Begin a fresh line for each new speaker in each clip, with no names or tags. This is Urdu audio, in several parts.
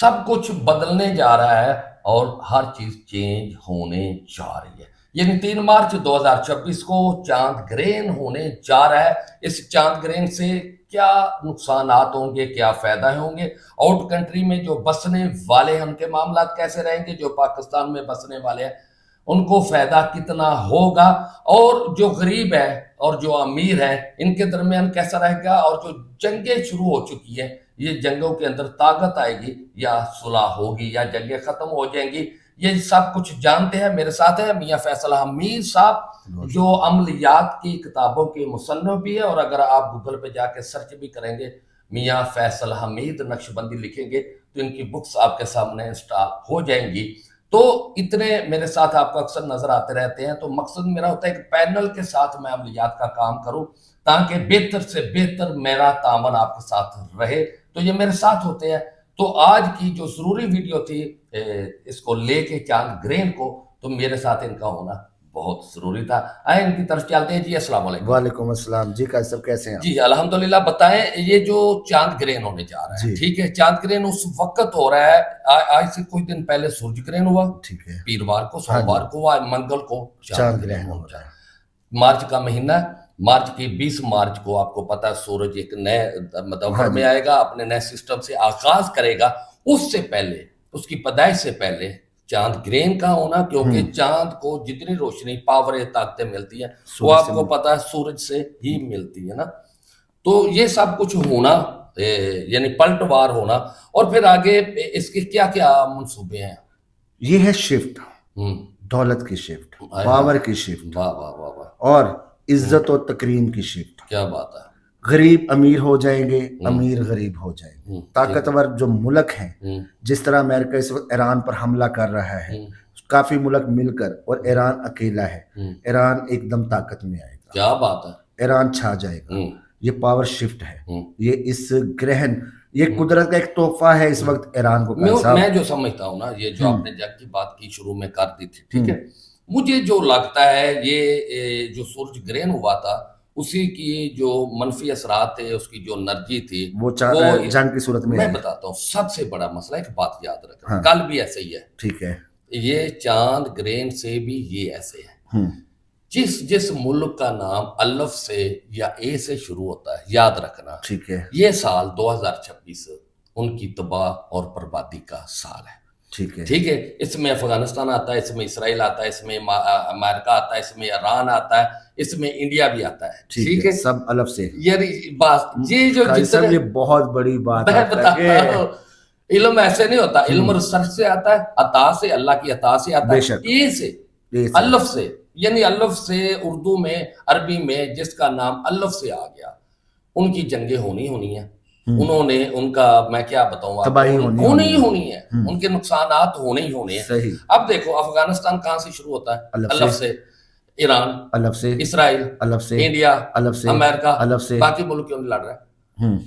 سب کچھ بدلنے جا رہا ہے اور ہر چیز چینج ہونے جا رہی ہے. یعنی 3 مارچ 2026 کو چاند گرہن ہونے جا رہا ہے. اس چاند گرہن سے کیا نقصانات ہوں گے, کیا فائدہ ہوں گے, آؤٹ کنٹری میں جو بسنے والے ہیں ان کے معاملات کیسے رہیں گے, جو پاکستان میں بسنے والے ہیں ان کو فائدہ کتنا ہوگا, اور جو غریب ہے اور جو امیر ہے ان کے درمیان کیسا رہے گا, اور جو جنگیں شروع ہو چکی ہیں یہ جنگوں کے اندر طاقت آئے گی یا صلح ہوگی یا جنگیں ختم ہو جائیں گی, یہ سب کچھ جانتے ہیں. میرے ساتھ ہے میاں فیصل حمید صاحب جو عملیات کی کتابوں کے مصنف بھی ہے, اور اگر آپ گوگل پہ جا کے سرچ بھی کریں گے میاں فیصل حمید نقشبندی لکھیں گے تو ان کی بکس آپ کے سامنے انسٹال ہو جائیں گی. تو اتنے میرے ساتھ آپ کو اکثر نظر آتے رہتے ہیں, تو مقصد میرا ہوتا ہے کہ پینل کے ساتھ میں عملیات کا کام کروں تاکہ بہتر سے بہتر میرا تعاون آپ کے ساتھ رہے. تو یہ میرے ساتھ ہوتے ہیں. تو آج کی جو ضروری ویڈیو تھی اس کو لے کے چاند گرہن کو, تو میرے ساتھ ان کا ہونا بہت ضروری تھا. آئیں ان کی طرف چلتے ہیں. جی السلام علیکم.
وعلیکم السلام. جی سب کیسے ہیں؟
جی الحمدللہ. بتائیں یہ جو چاند گرہن ہونے جا رہا ہے, ٹھیک ہے, چاند گرہن اس وقت ہو رہا ہے, آج سے کچھ دن پہلے سورج گرہن ہوا,
ٹھیک ہے,
پیروار کو, سوموار کو ہوا, منگل کو
چاند گرہن ہو رہا ہے.
مارچ کا مہینہ ہے, مارچ کی 20 مارچ کو آپ کو پتا ہے سورج ایک نئے دور میں آئے گا, اپنے نئے سسٹم سے آغاز کرے گا. اس سے پہلے, اس کی پیدائش سے پہلے چاند گرہن کا ہونا, کیونکہ چاند کو جتنی روشنی پاور طاقتیں ملتی ہیں وہ آپ کو پتا ہے سورج سے ہی ملتی ہے نا. تو یہ سب کچھ ہونا یعنی پلٹوار ہونا, اور پھر آگے اس کے کیا کیا منصوبے ہیں.
یہ ہے شفٹ, دولت کی شفٹ, پاور کی شفٹ,
واہ واہ واہ واہ,
اور عزت و تکریم کی شفٹ.
کیا بات ہے.
غریب امیر ہو جائیں گے, امیر غریب ہو جائیں گے. طاقتور جو ملک ہیں, جس طرح امریکہ اس وقت ایران پر حملہ کر رہا ہے, کافی ملک مل کر, اور ایران اکیلا ہے, ایران ایک دم طاقت میں آئے گا.
کیا بات ہے.
ایران چھا جائے گا. یہ پاور شفٹ ہے, یہ اس گرہن, یہ قدرت کا ایک تحفہ ہے اس وقت ایران کو.
میں جو سمجھتا ہوں نا, یہ جو آپ نے جنگ کی بات کی شروع میں کر دی تھی, ٹھیک ہے, مجھے جو لگتا ہے یہ جو سورج گرہن ہوا تھا اسی کی جو منفی اثرات تھے, اس کی جو انرجی تھی
وہ جنگ کی صورت میں
بتاتا ہوں. سب سے بڑا مسئلہ ایک بات یاد رکھنا, کل بھی ایسے ہی ہے,
ٹھیک ہے,
یہ چاند گرہن سے بھی یہ ایسے ہے. جس ملک کا نام الف سے یا اے سے شروع ہوتا ہے, یاد رکھنا,
ٹھیک ہے,
یہ سال 2026 ان کی تباہ اور بربادی کا سال ہے.
ٹھیک ہے,
ٹھیک ہے, اس میں افغانستان آتا ہے, اس میں اسرائیل آتا ہے, اس میں امریکہ آتا ہے, اس میں ایران آتا ہے, اس میں انڈیا بھی آتا ہے. ٹھیک ہے,
سب الف سے.
یہ جو
یہ بہت بڑی بات ہے.
علم ایسے نہیں ہوتا, علم ریسرچ سے آتا ہے, عطا سے, اللہ کی عطا سے آتا ہے, اے سے, الف سے. یعنی الف سے اردو میں, عربی میں جس کا نام الف سے آ گیا, ان کی جنگیں ہونی ہیں, انہوں نے, ان کا میں کیا بتاؤں,
تباہی
ہونی ہے, ان کے نقصانات ہونے ہی ہونے ہیں. اب دیکھو افغانستان کہاں سے شروع ہوتا ہے, الف سے, ایران
الف سے,
اسرائیل
الف سے,
انڈیا
الف سے,
امریکہ
الف سے,
باقی ملک کیوں نہیں لڑ رہا ہے.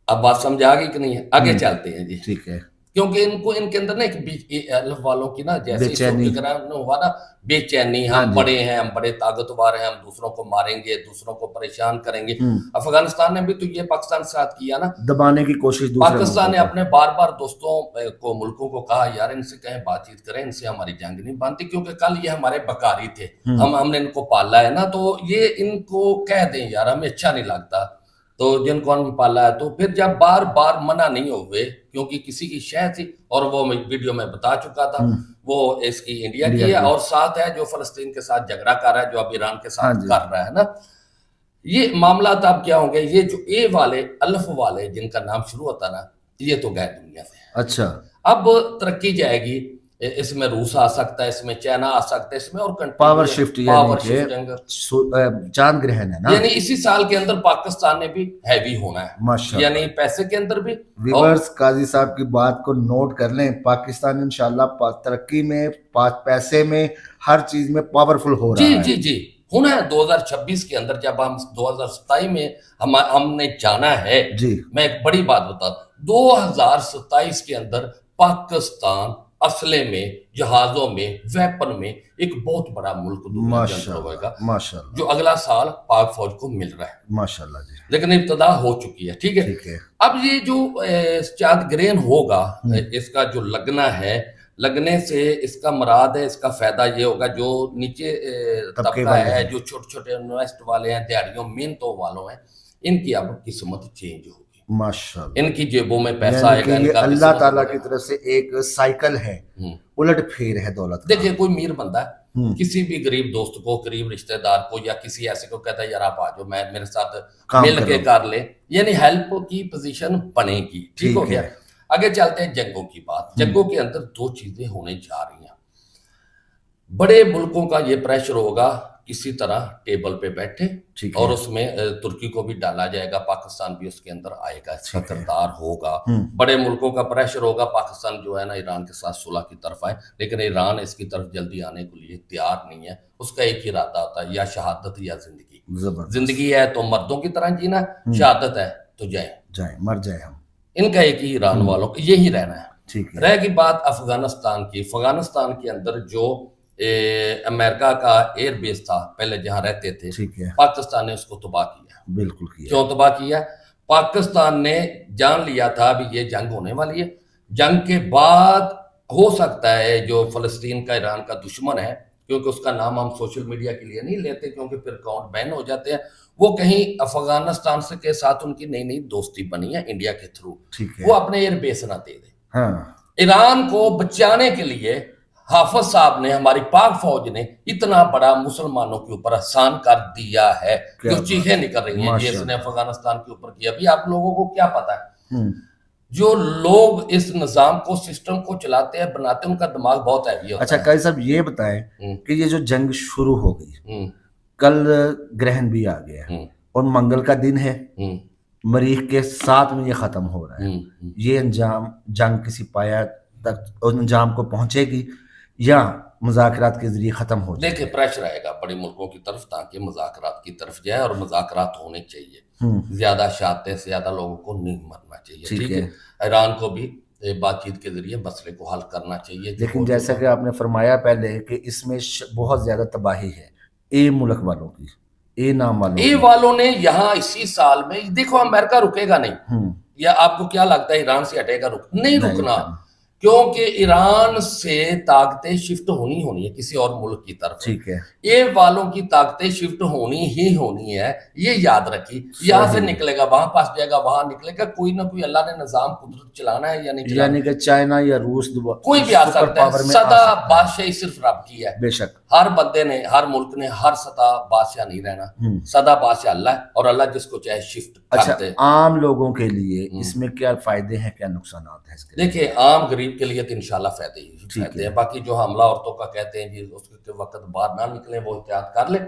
اب بات سمجھ آ گئی کہ نہیں ہے, آگے چلتے ہیں. جی
ٹھیک ہے,
کیونکہ ان کے اندر نا ایک الف والوں کی نا جیسے ہوا نا بے چینی, ہم بڑے ہیں, ہم بڑے طاقتور ہیں, ہم دوسروں کو ماریں گے, دوسروں کو پریشان کریں گے. افغانستان نے بھی تو یہ پاکستان کے ساتھ کیا نا,
دبانے کی کوشش.
پاکستان نے اپنے بار دوستوں کو, ملکوں کو کہا یار ان سے کہیں بات چیت کریں, ان سے ہماری جنگ نہیں بنتی, کیونکہ کل یہ ہمارے بکاری تھے, ہم نے ان کو پالا ہے نا, تو یہ ان کو کہہ دیں یار ہمیں اچھا نہیں لگتا, تو جن کو ہم پالا ہے. تو پھر جب بار منع نہیں ہوئے, کیونکہ کسی کی شہ تھی, اور وہ ویڈیو میں بتا چکا تھا, وہ اس کی انڈیا کی ہے, اور ساتھ ہے جو فلسطین کے ساتھ جھگڑا کر رہا ہے, جو اب ایران کے ساتھ کر رہا ہے نا. یہ معاملات اب کیا ہوں گے, یہ جو اے والے, الف والے جن کا نام شروع ہوتا نا, یہ تو گئے دنیا سے.
اچھا,
اب ترقی جائے گی, اس میں روس آ سکتا ہے, اس میں چائنا آ سکتا ہے, اس میں اور
پاور شفٹ, چاند گرہن ہے نا,
یعنی اسی سال کے اندر پاکستان نے بھی ہیوی ہونا ہے, یعنی پیسے کے اندر بھی.
ویورز قاضی صاحب کی بات کو نوٹ کر لیں, پاکستان انشاءاللہ ترقی میں, پیسے میں, ہر چیز میں پاورفل ہو رہا ہے.
جی ہونا ہے 2026 کے اندر. جب ہم 2027 میں ہم نے جانا ہے, میں ایک بڑی بات بتا دوں, 2027 کے اندر پاکستان اسلحے میں، جہازوں میں، ویپن میں ایک بہت بڑا ملک دنیا کے اندر ہوئے گا،
ماشاءاللہ
جو اگلا سال پاک فوج کو مل رہا ہے،
ماشاءاللہ جی،
لیکن ابتدا ہو چکی ہے. ٹھیک ہے.
ٹھیک ہے.
اب یہ جو چاند گرہن ہوگا، اس کا جو لگنا ہے، لگنے سے اس کا مراد ہے، اس کا فائدہ یہ ہوگا جو نیچے طبقہ ہے، جو چھوٹے چھوٹے انویسٹ والے ہیں، دیہڑیوں محنتوں والوں ہیں، ان کی اب قسمت چینج ہوگی،
ماشاءاللہ.
ان کی جیبوں میں پیسہ
یعنی
آئے
کہ
گا، ان
یہ
کا
اللہ
قسمت
تعالیٰ
بڑھے
کی
گا.
طرف سے ایک سائیکل ہے، الٹ پھیر ہے دولت کا.
دیکھیں کوئی میر بندہ ہے، کسی بھی غریب دوست کو، قریب رشتہ دار کو، یا کسی ایسے کو کہتا ہے یار آپ آ جاؤ، میں میرے ساتھ مل کے کر لے، یعنی ہیلپ کی پوزیشن بنے گی. ٹھیک ہو گیا. آگے چلتے ہیں جنگوں کی بات. جنگوں کے اندر دو چیزیں ہونے جا رہی ہیں. بڑے ملکوں کا یہ پریشر ہوگا کسی طرح ٹیبل پہ بیٹھے، اور اس میں ترکی کو بھی ڈالا جائے گا، پاکستان بھی اس کے اندر آئے گا، اس کا کردار ہوگا. بڑے ملکوں کا پریشر ہوگا، پاکستان جو ہے نا ایران کے ساتھ صلح کی طرف آئے، لیکن ایران اس کی طرف جلدی آنے کے لیے تیار نہیں ہے. اس کا ایک ہی ارادہ ہوتا ہے، یا شہادت یا زندگی. زندگی ہے تو مردوں کی طرح جینا، شہادت ہے تو جائیں
مر جائیں ہم.
ان کا ایک ہی ایران والوں کا یہی رہنا ہے.
ٹھیک ہے.
رہ گئی بات افغانستان کی. افغانستان کے اندر جو امریکہ کا ایئر بیس تھا پہلے جہاں رہتے تھے، پاکستان نے اس کو تباہ کیا.
بالکل کیا.
کیوں تباہ کیا؟ پاکستان نے جان لیا تھا ابھی یہ جنگ ہونے والی ہے، جنگ کے بعد ہو سکتا ہے جو فلسطین کا ایران کا دشمن ہے، کیونکہ اس کا نام ہم سوشل میڈیا کے لیے نہیں لیتے کیونکہ پھر اکاؤنٹ بین ہو جاتے ہیں، وہ کہیں افغانستان سے کے ساتھ ان کی نئی نئی دوستی بنی ہے انڈیا کے تھرو، وہ اپنے ایئر بیس نہ دے دے. ایران کو بچانے کے لیے حافظ صاحب نے، ہماری پاک فوج نے اتنا بڑا مسلمانوں کے اوپر احسان کر دیا ہے، جو چیخیں نکل رہی ہیں جس نے افغانستان کے اوپر کیا. ابھی آپ لوگوں کو کیا پتا ہے، جو لوگ اس نظام کو، سسٹم کو چلاتے ہیں، بناتے ہیں، ان کا دماغ بہت ہیوی ہوتا ہے.
اچھا قاضی صاحب یہ بتائیں کہ یہ جو جنگ شروع ہو گئی، کل گرہن بھی آ گیا اور منگل کا دن ہے، مریخ کے 7 میں یہ ختم ہو رہا ہے. یہ انجام، جنگ کسی پایا تک انجام کو پہنچے گی یا مذاکرات کے ذریعے ختم ہو جائے؟
دیکھیں پریشر آئے گا بڑے ملکوں کی طرف تاکہ مذاکرات کی طرف جائے، اور مذاکرات ہونے چاہیے. زیادہ شہادتیں سے زیادہ لوگوں کو نہیں مرنا چاہیے. ٹھیک ہے. ایران کو بھی بات چیت کے ذریعے مسئلے کو حل کرنا چاہیے.
لیکن جیسا کہ آپ نے فرمایا پہلے کہ اس میں بہت زیادہ تباہی ہے اے ملک والوں کی، اے نام والوں کی.
اے والوں نے یہاں اسی سال میں، دیکھو امریکہ رکے گا نہیں، یا آپ کو کیا لگتا ہے ایران سے ہٹے گا؟ نہیں رکنا، کیونکہ ایران سے طاقتیں شفٹ ہونی ہے کسی اور ملک کی طرف.
ٹھیک ہے.
اے والوں کی طاقتیں شفٹ ہونی ہے، یہ یاد رکھی. یہاں سے نکلے گا وہاں پاس جائے گا، وہاں نکلے گا، کوئی نہ کوئی اللہ نے نظام قدرت چلانا ہے یا نہیں چلانا.
یعنی کہ چائنا یا روس
کوئی بھی آ سکتا ہے. سدا بادشاہی صرف رب کی ہے.
بے شک.
ہر بندے نے، ہر ملک نے ہر سطح بادشاہ نہیں رہنا. سدا بادشاہ اللہ ہے، اور اللہ جس کو چاہے شفٹ کرتے.
عام لوگوں کے لیے اس میں کیا فائدے ہیں، کیا نقصانات ہیں اس کے؟
دیکھیں عام غریب کے لیے تو انشاءاللہ فائدے ہیں. باقی جو حاملہ عورتوں کا کہتے ہیں جی اس کے وقت باہر نہ نکلیں، وہ احتیاط کر لیں.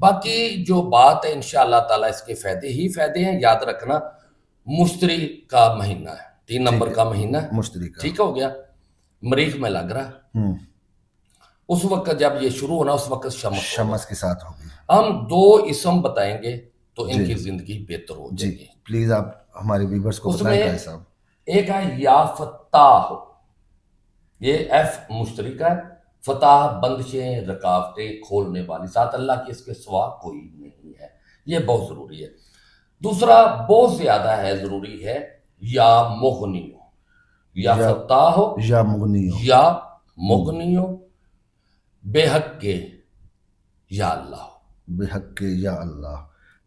باقی جو بات ہے انشاءاللہ تعالیٰ اس کے فائدے ہی فائدے ہیں. یاد رکھنا مشتری کا مہینہ ہے، 3 نمبر کا مہینہ ہے
مشتری کا.
ٹھیک ہو گیا. مریخ میں لگ رہا، اس وقت جب یہ شروع ہونا اس وقت شمس
کے ساتھ ہوگی.
ہم 2 اسم بتائیں گے تو ان کی زندگی بہتر ہو جائے گی.
پلیز آپ ہمارے ویورز کو بتائیں صاحب.
ایک ہے یا فتاح، یہ ایف مشتری کا ہے. فتح بندشیں، رکاوٹیں کھولنے والی، ساتھ اللہ کی اس کے سوا کوئی نہیں ہے. یہ بہت ضروری ہے. دوسرا بہت زیادہ ہے، ضروری ہے، یا مغنیو، یا فتح ہو
یا مغنیو،
یا مغنیو بے حق کے یا اللہ،
بے حق کے یا اللہ،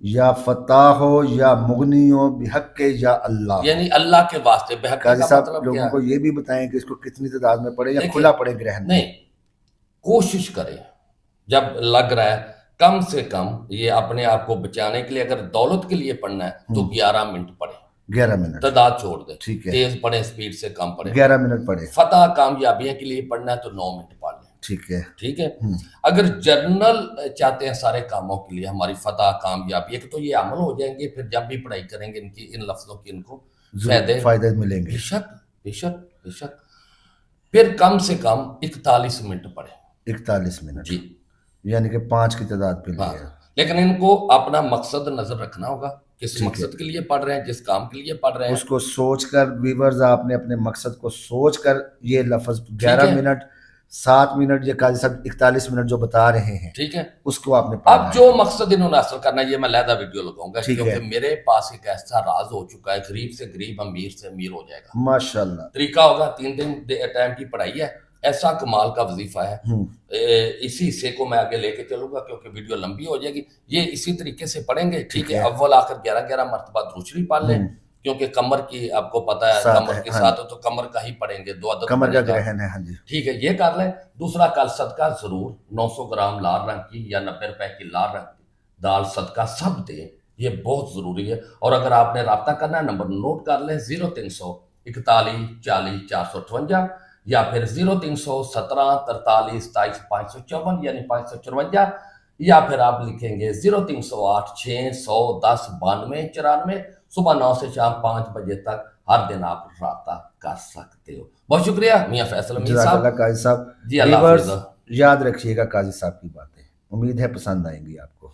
یا فتح ہو یا مغنیو بے حق کے یا اللہ،
یعنی اللہ کے واسطے. بے حق کا مطلب
لوگوں کو یہ بھی بتائیں کہ اس کو کتنی تعداد میں پڑھے یا کھلا پڑھے گرہن؟
نہیں، کوشش کریں جب لگ رہا ہے کم سے کم یہ اپنے آپ کو بچانے کے لیے، اگر دولت کے لیے پڑھنا ہے تو 11 منٹ پڑھیں.
11 منٹ
تعداد چھوڑ دیں،
تیز
پڑھیں، سپیڈ سے کم پڑھیں.
11 منٹ پڑھیں.
فتح کامیابیوں کے لیے پڑھنا ہے تو 9 منٹ پڑھ لیں. ٹھیک ہے. اگر جرنل چاہتے ہیں سارے کاموں کے لیے ہماری فتح کامیابی ہے تو یہ عمل ہو جائیں گے، پھر جب بھی پڑھائی کریں گے ان لفظوں کی ان کو
فائدے ملیں گے.
بے شک. پھر کم سے کم 41 منٹ پڑھیں.
41 منٹ
جی،
یعنی کہ 5 کی تعداد پہ لیے.
لیکن ان کو اپنا مقصد نظر رکھنا ہوگا. کس مقصد کے لیے پڑھ رہے ہیں, جس کام کے لیے پڑھ رہے ہیں.
اس کو سوچ کر ویورز آپ نے اپنے مقصد کو سوچ کر یہ لفظ 11 منٹ 7 منٹ یہ قاضی صاحب 41 منٹ جو بتا رہے ہیں,
ٹھیک ہے,
اس کو آپ نے پڑھا.
اب جو مقصد انہوں نے حاصل کرنا ہے یہ میں علیحدہ ویڈیو لگاؤں گا, کیونکہ میرے پاس ایک ایسا راز ہو چکا ہے, غریب سے غریب امیر سے امیر ہو جائے گا.
ماشاءاللہ
طریقہ ہوگا 3 دن ٹائم کی پڑھائی ہے, ایسا کمال کا وظیفہ ہے. اسی حصے کو میں آگے لے کے چلوں گا کیونکہ ویڈیو لمبی ہو جائے گی. یہ اسی طریقے سے پڑھیں گے, ٹھیک ہے. اول آخر 11 مرتبہ درود شریف پڑھ لیں, کیونکہ کمر کی آپ کو پتا ہے کمر کے ساتھ تو کمر کا ہی پڑھیں گے, 2 عدد
کمر کا گرہن ہے. ہاں جی
ٹھیک ہے, یہ کر لیں. دوسرا, کل صدقہ ضرور 900 گرام لال رنگ کی یا 90 روپے کی لال رنگ کی دال صدقہ سب دیں, یہ بہت ضروری ہے. اور اگر آپ نے رابطہ کرنا ہے نمبر نوٹ کر لیں, 0300 41 40 458 یا پھر 0317 43 27 554 یعنی 554, یا پھر آپ لکھیں گے 0308 610 92 94. صبح 9 سے شام 5 بجے تک ہر دن آپ رابطہ کر سکتے ہو. بہت شکریہ میاں فیصل امین
جزاک
صاحب.
اللہ قاضی صاحب.
جی اللہ حافظ.
یاد رکھیے گا قاضی صاحب کی باتیں, امید ہے پسند آئیں گی آپ کو.